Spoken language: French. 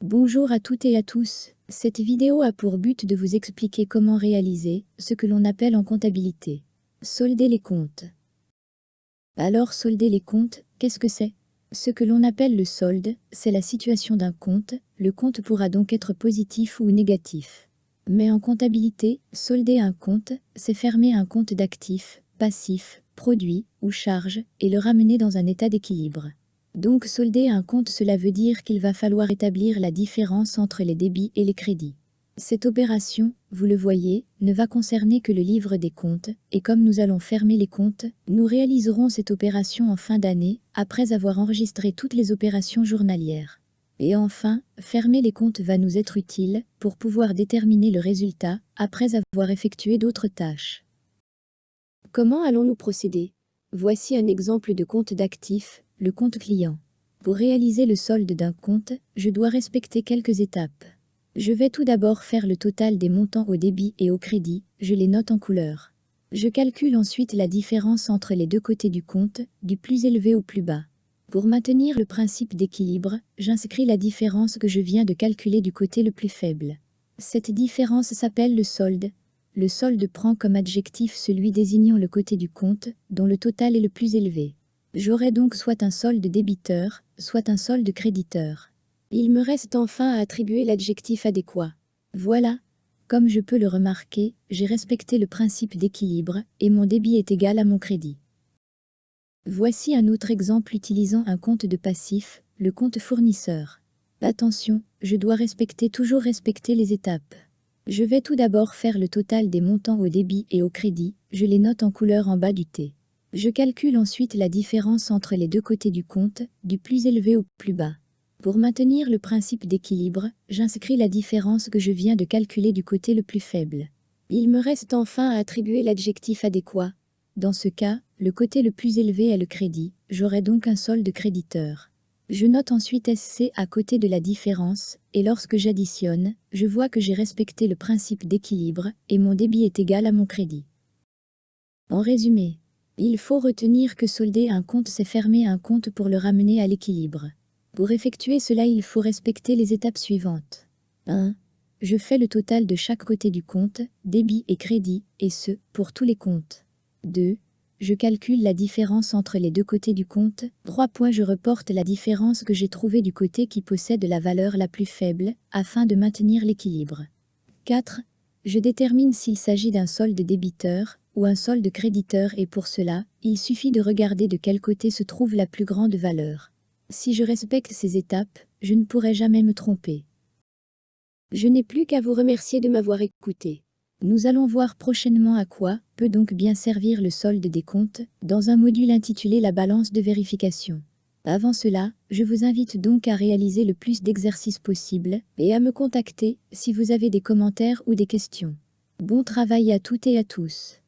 Bonjour à toutes et à tous. Cette vidéo a pour but de vous expliquer comment réaliser ce que l'on appelle en comptabilité solder les comptes. Alors solder les comptes, qu'est-ce que c'est? Ce que l'on appelle le solde, c'est la situation d'un compte. Le compte pourra donc être positif ou négatif. Mais en comptabilité, solder un compte, c'est fermer un compte d'actifs, passifs, produits ou charges et le ramener dans un état d'équilibre. Donc solder un compte, cela veut dire qu'il va falloir établir la différence entre les débits et les crédits. Cette opération, vous le voyez, ne va concerner que le livre des comptes, et comme nous allons fermer les comptes, nous réaliserons cette opération en fin d'année, après avoir enregistré toutes les opérations journalières. Et enfin, fermer les comptes va nous être utile pour pouvoir déterminer le résultat, après avoir effectué d'autres tâches. Comment allons-nous procéder? Voici un exemple de compte d'actifs, le compte client. Pour réaliser le solde d'un compte, je dois respecter quelques étapes. Je vais tout d'abord faire le total des montants au débit et au crédit, je les note en couleur. Je calcule ensuite la différence entre les deux côtés du compte, du plus élevé au plus bas. Pour maintenir le principe d'équilibre, j'inscris la différence que je viens de calculer du côté le plus faible. Cette différence s'appelle le solde. Le solde prend comme adjectif celui désignant le côté du compte, dont le total est le plus élevé. J'aurai donc soit un solde débiteur, soit un solde créditeur. Il me reste enfin à attribuer l'adjectif adéquat. Voilà. Comme je peux le remarquer, j'ai respecté le principe d'équilibre, et mon débit est égal à mon crédit. Voici un autre exemple utilisant un compte de passif, le compte fournisseur. Attention, je dois toujours respecter les étapes. Je vais tout d'abord faire le total des montants au débit et au crédit, je les note en couleur en bas du T. Je calcule ensuite la différence entre les deux côtés du compte, du plus élevé au plus bas. Pour maintenir le principe d'équilibre, j'inscris la différence que je viens de calculer du côté le plus faible. Il me reste enfin à attribuer l'adjectif adéquat. Dans ce cas, le côté le plus élevé est le crédit, j'aurai donc un solde créditeur. Je note ensuite SC à côté de la différence, et lorsque j'additionne, je vois que j'ai respecté le principe d'équilibre, et mon débit est égal à mon crédit. En résumé, il faut retenir que solder un compte, c'est fermer un compte pour le ramener à l'équilibre. Pour effectuer cela, il faut respecter les étapes suivantes. 1. Je fais le total de chaque côté du compte, débit et crédit, et ce, pour tous les comptes. 2. Je calcule la différence entre les deux côtés du compte. 3. Je reporte la différence que j'ai trouvée du côté qui possède la valeur la plus faible, afin de maintenir l'équilibre. 4. Je détermine s'il s'agit d'un solde débiteur ou un solde créditeur, et pour cela, il suffit de regarder de quel côté se trouve la plus grande valeur. Si je respecte ces étapes, je ne pourrai jamais me tromper. Je n'ai plus qu'à vous remercier de m'avoir écouté. Nous allons voir prochainement à quoi peut donc bien servir le solde des comptes, dans un module intitulé La balance de vérification. Avant cela, je vous invite donc à réaliser le plus d'exercices possible, et à me contacter si vous avez des commentaires ou des questions. Bon travail à toutes et à tous.